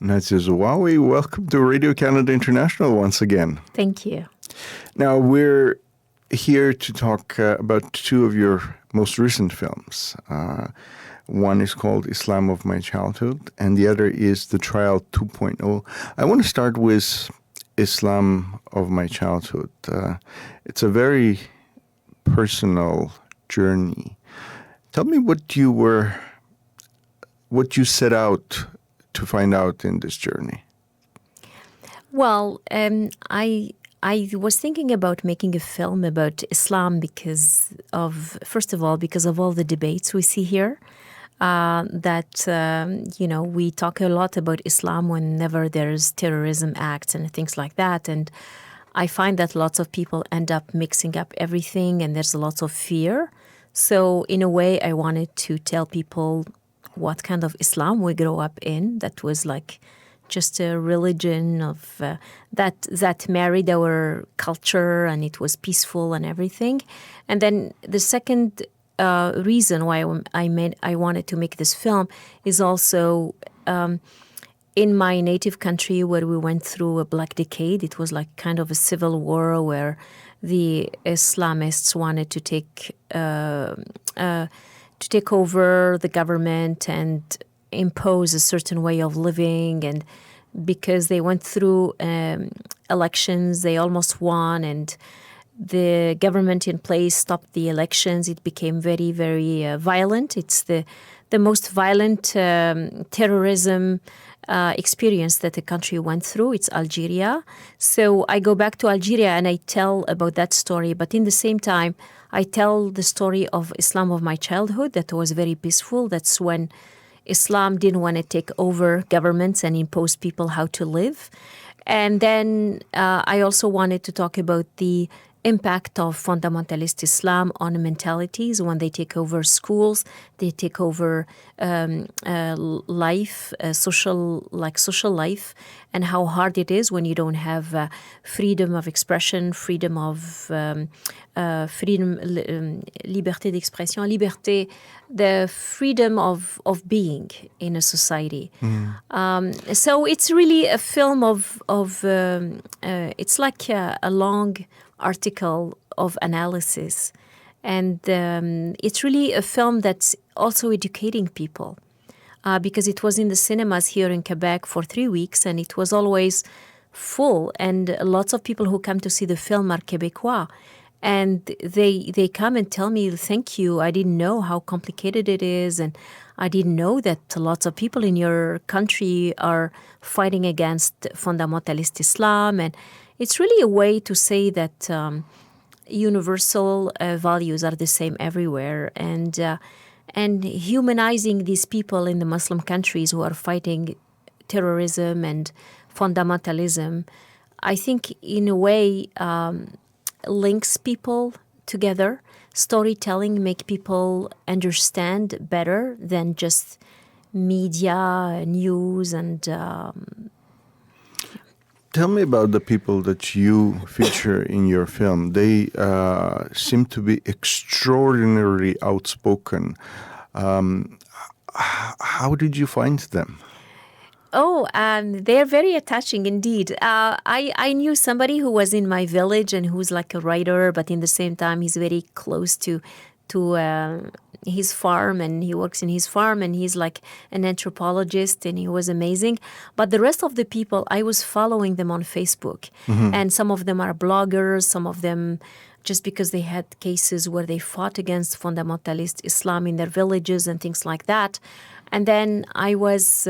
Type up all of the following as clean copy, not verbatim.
Nadia Zouaoui, welcome to Radio Canada International once again. Thank you. Now, we're here to talk about two of your most recent films. One is called Islam of My Childhood, and the other is The Trial 2.0. I want to start with Islam of My Childhood. It's a very personal journey. Tell me what you set out to find out in this journey. Well, I was thinking about making a film about Islam because of, first of all, because of all the debates we see here. We talk a lot about Islam whenever there's terrorism acts and things like that. And I find that lots of people end up mixing up everything and there's lots of fear. So in a way, I wanted to tell people what kind of Islam we grew up in. That was like just a religion of that married our culture and it was peaceful and everything. And then the second reason why I wanted to make this film is also in my native country where we went through a black decade. It was like kind of a civil war where the Islamists wanted to take over the government and impose a certain way of living. And because they went through elections, they almost won, and the government in place stopped the elections. It became very, very violent. It's the most violent terrorism experience that the country went through. It's Algeria. So I go back to Algeria and I tell about that story. But in the same time, I tell the story of Islam of my childhood that was very peaceful. That's when Islam didn't want to take over governments and impose people how to live. And then I also wanted to talk about the impact of fundamentalist Islam on mentalities when they take over schools, they take over life, social life, and how hard it is when you don't have freedom of expression, liberté d'expression, liberté, the freedom of being in a society. So it's really a film of it's like a long article of analysis. And it's really a film that's also educating people because it was in the cinemas here in Quebec for 3 weeks and it was always full. And lots of people who come to see the film are Québécois. And they come and tell me, thank you, I didn't know how complicated it is. And I didn't know that lots of people in your country are fighting against fundamentalist Islam. And it's really a way to say that universal values are the same everywhere, and humanizing these people in the Muslim countries who are fighting terrorism and fundamentalism, I think in a way links people together. Storytelling make people understand better than just media, news, and Tell me about the people that you feature in your film. They seem to be extraordinarily outspoken. How did you find them? They're very attaching indeed. I knew somebody who was in my village and who's like a writer, but in the same time, he's very close to his farm and he works in his farm and he's like an anthropologist and he was amazing. But the rest of the people, I was following them on Facebook. And some of them are bloggers, some of them just because they had cases where they fought against fundamentalist Islam in their villages and things like that. And then I was,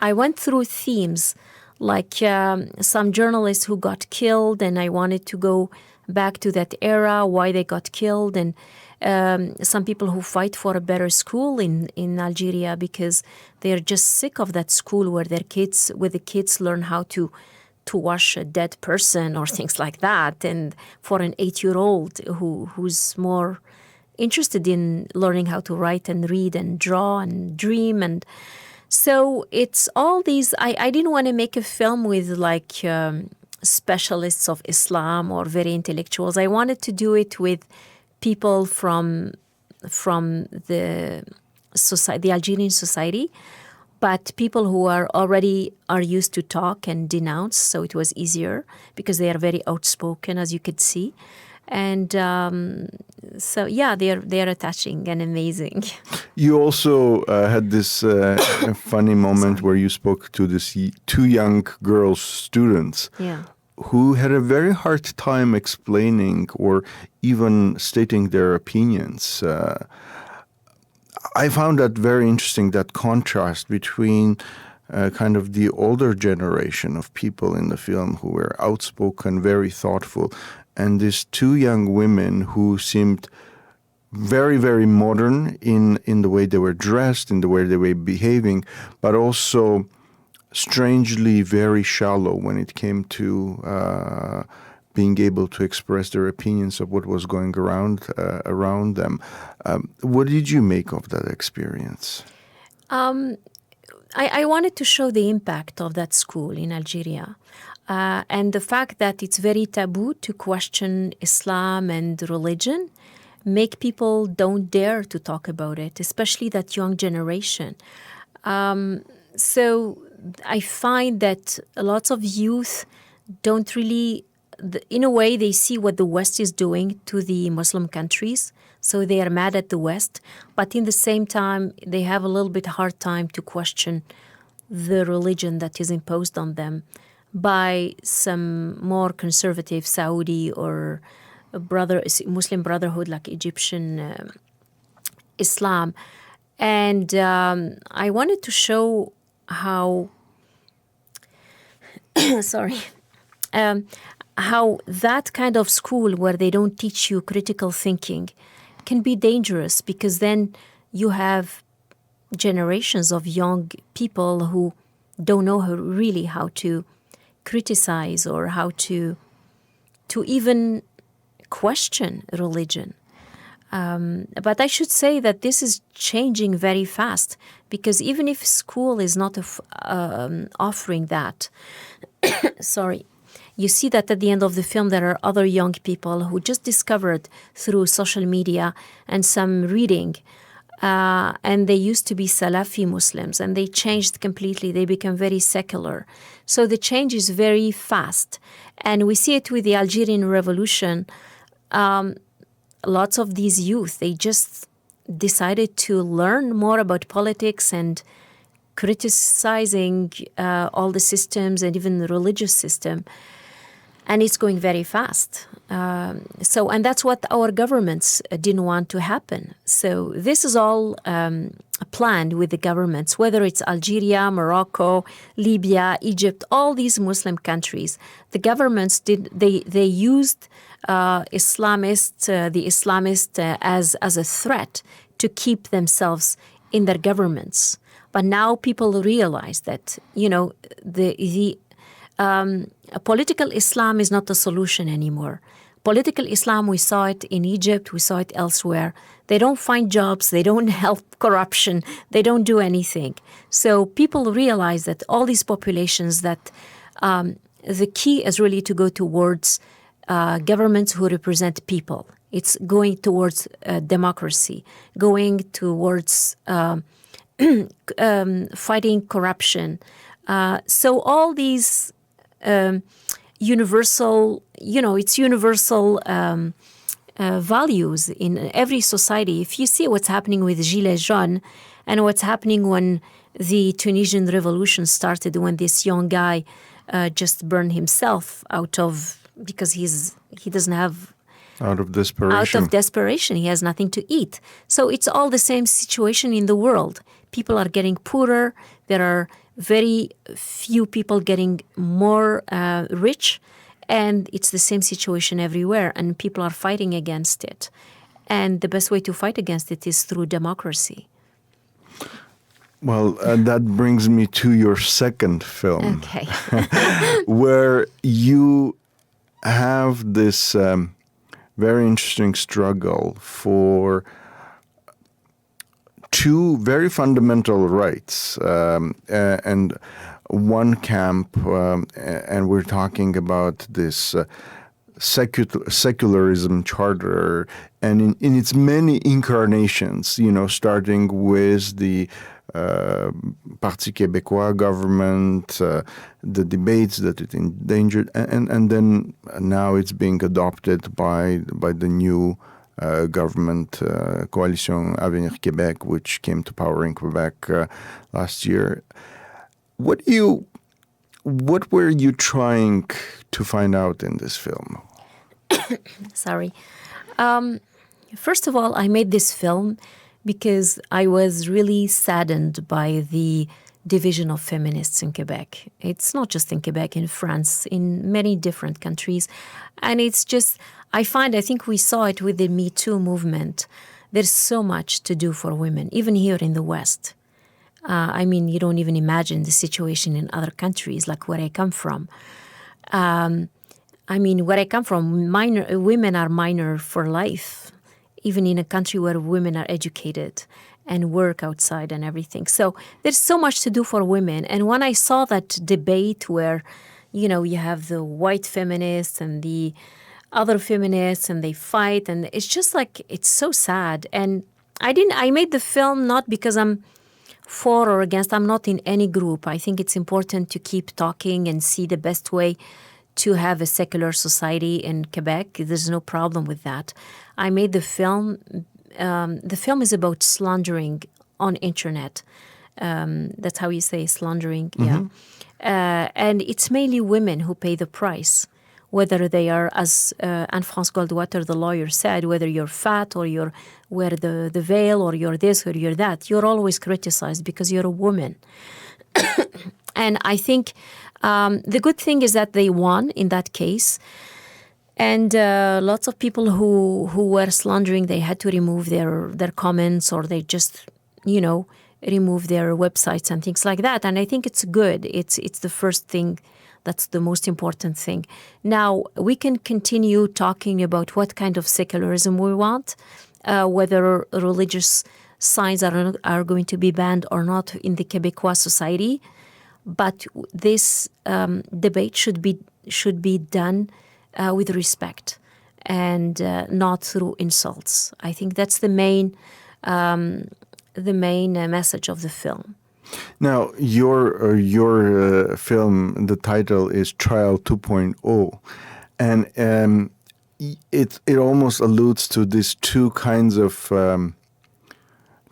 I went through themes like some journalists who got killed and I wanted to go back to that era, why they got killed, and some people who fight for a better school in Algeria because they're just sick of that school where the kids learn how to wash a dead person or things like that, and for an 8-year-old who's more interested in learning how to write and read and draw and dream. And so it's all these, I didn't want to make a film with like specialists of Islam or very intellectuals. I wanted to do it with people from the society, the Algerian society. but people who are used to talk and denounce, so it was easier because they are very outspoken, as you could see. And so, yeah, they're attaching and amazing. You also had this funny moment where you spoke to these two young girl students who had a very hard time explaining or even stating their opinions. I found that very interesting, that contrast between kind of the older generation of people in the film who were outspoken, very thoughtful, and these two young women who seemed very, very modern in the way they were dressed, in the way they were behaving, but also strangely very shallow when it came to being able to express their opinions of what was going around them. What did you make of that experience? I wanted to show the impact of that school in Algeria. And the fact that it's very taboo to question Islam and religion, make people don't dare to talk about it, especially that young generation. So I find that lots of youth don't really, in a way, they see what the West is doing to the Muslim countries, so they are mad at the West. But in the same time, they have a little bit hard time to question the religion that is imposed on them by some more conservative Saudi or Muslim Brotherhood like Egyptian Islam. And I wanted to show how how that kind of school where they don't teach you critical thinking can be dangerous, because then you have generations of young people who don't know really how to criticize or how to even question religion. But I should say that this is changing very fast, because even if school is not offering that, you see that at the end of the film there are other young people who just discovered through social media and some reading, and they used to be Salafi Muslims, and they changed completely. They become very secular. So the change is very fast. And we see it with the Algerian Revolution. Lots of these youth, they just decided to learn more about politics and criticizing all the systems and even the religious system. And it's going very fast. And that's what our governments didn't want to happen. So this is all planned with the governments, whether it's Algeria, Morocco, Libya, Egypt, all these Muslim countries. The governments they used the Islamists as a threat to keep themselves in their governments. But now people realize that, political Islam is not the solution anymore. Political Islam, we saw it in Egypt, we saw it elsewhere. They don't find jobs, they don't help corruption, they don't do anything. So people realize that all these populations, that the key is really to go towards governments who represent people. It's going towards democracy, going towards fighting corruption. So all these universal, it's universal values in every society. If you see what's happening with Gilets jaunes and what's happening when the Tunisian revolution started, when this young guy just burned himself because he doesn't have... Out of desperation. He has nothing to eat. So it's all the same situation in the world. People are getting poorer. There are very few people getting more rich. And it's the same situation everywhere. And people are fighting against it. And the best way to fight against it is through democracy. Well, that brings me to your second film. Okay. Where you have this... very interesting struggle for two very fundamental rights. And one camp, and we're talking about this secularism charter, and in its many incarnations, starting with the Parti Québécois government, the debates that it endangered, and then now it's being adopted by the new government, Coalition Avenir Québec, which came to power in Quebec last year. What were you trying to find out in this film? Sorry. First of all, I made this film because I was really saddened by the division of feminists in Quebec. It's not just in Quebec, in France, in many different countries. And it's just, I think we saw it with the Me Too movement. There's so much to do for women, even here in the West. You don't even imagine the situation in other countries, like where I come from. Where I come from, women are minor for life, even in a country where women are educated and work outside and everything. So there's so much to do for women. And when I saw that debate where, you have the white feminists and the other feminists and they fight, and it's just like, it's so sad. And I made the film not because I'm for or against. I'm not in any group. I think it's important to keep talking and see the best way to have a secular society in Quebec. There's no problem with that. I made the film. The film is about slandering on internet. That's how you say slandering, yeah. And it's mainly women who pay the price, whether they are, as Anne-France Goldwater, the lawyer, said, whether you're fat or you're wear the veil or you're this or you're that, you're always criticized because you're a woman. And I think the good thing is that they won in that case. And lots of people who were slandering, they had to remove their comments, or they just, remove their websites and things like that. And I think it's good. It's the first thing. That's the most important thing. Now, we can continue talking about what kind of secularism we want, whether religious signs are going to be banned or not in the Quebecois society. But this debate should be done with respect and not through insults. I think that's the main message of the film. Now, your film, the title is Trial 2.0, and it almost alludes to these two kinds of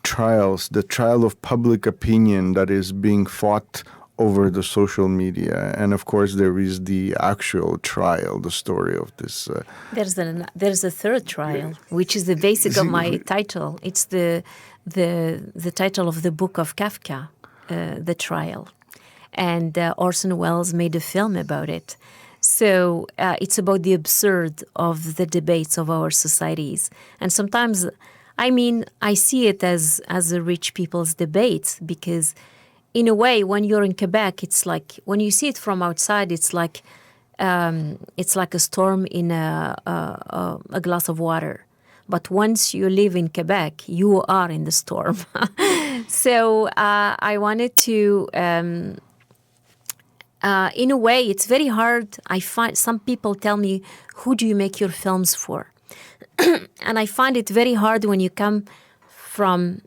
trials: the trial of public opinion that is being fought over the social media, and of course there is the actual trial, the story of this. There's a third trial, which is the basic of my title. It's the title of the book of Kafka, The Trial, and Orson Welles made a film about it. So it's about the absurd of the debates of our societies, and sometimes, I see it as a rich people's debates, because in a way, when you're in Quebec, it's like, when you see it from outside, it's like a storm in a glass of water. But once you live in Quebec, you are in the storm. So I wanted to, in a way, it's very hard. I find some people tell me, who do you make your films for? And I find it very hard when you come from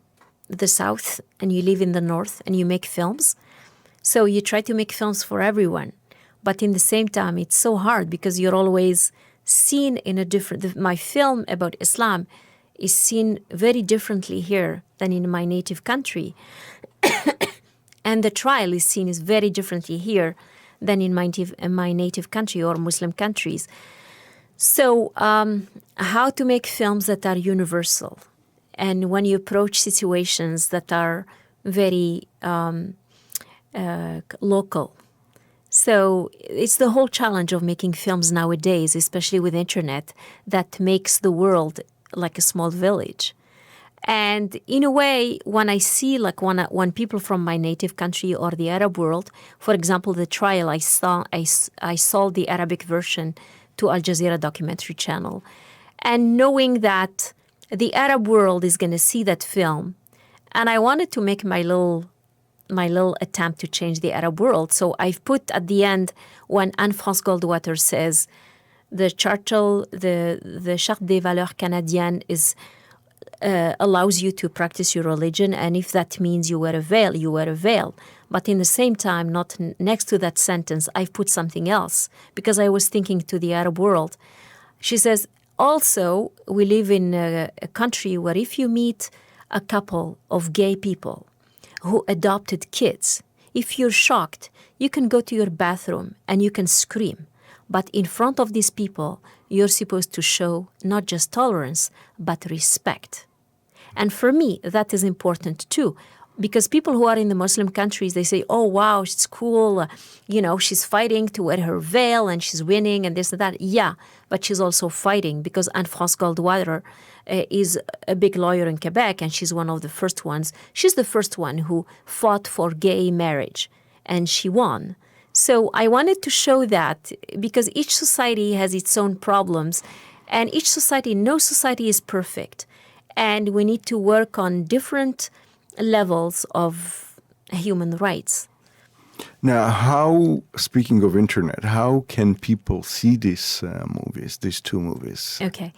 the South and you live in the North and you make films. So you try to make films for everyone. But in the same time, it's so hard because you're always seen in a different... My film about Islam is seen very differently here than in my native country. And the trial is seen as very differently here than in my native country or Muslim countries. So how to make films that are universal? And when you approach situations that are very local. So it's the whole challenge of making films nowadays, especially with internet, that makes the world like a small village. And in a way, when I see, like when people from my native country or the Arab world, for example, the trial, I sold the Arabic version to Al Jazeera documentary channel. And knowing that the Arab world is going to see that film, and I wanted to make my little attempt to change the Arab world. So I've put at the end, when Anne-France Goldwater says, the Charte des Valeurs Canadiennes is allows you to practice your religion, and if that means you wear a veil, you wear a veil. But in the same time, not next to that sentence, I've put something else, because I was thinking to the Arab world. She says, also, we live in a country where if you meet a couple of gay people who adopted kids, if you're shocked, you can go to your bathroom and you can scream. But in front of these people, you're supposed to show not just tolerance, but respect. And for me, that is important too. Because people who are in the Muslim countries, they say, oh, wow, it's cool. She's fighting to wear her veil and she's winning and this and that. Yeah, but she's also fighting because Anne-France Goldwater is a big lawyer in Quebec, and she's one of the first ones. She's the first one who fought for gay marriage, and she won. So I wanted to show that because each society has its own problems, and no society is perfect. And we need to work on different levels of human rights. Now, speaking of internet, how can people see these two movies? Okay.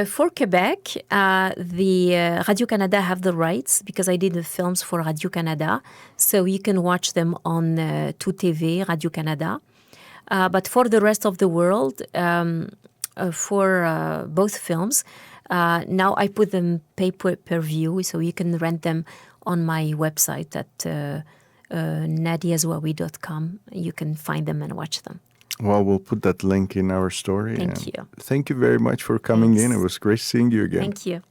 For Quebec, the Radio-Canada have the rights because I did the films for Radio-Canada. So you can watch them on Tout TV, Radio-Canada. But for the rest of the world, for both films, now I put them pay-per-view, so you can rent them on my website at nadiazouaoui.com. You can find them and watch them. Well, we'll put that link in our story. Thank you. Thank you very much for coming in. It was great seeing you again. Thank you.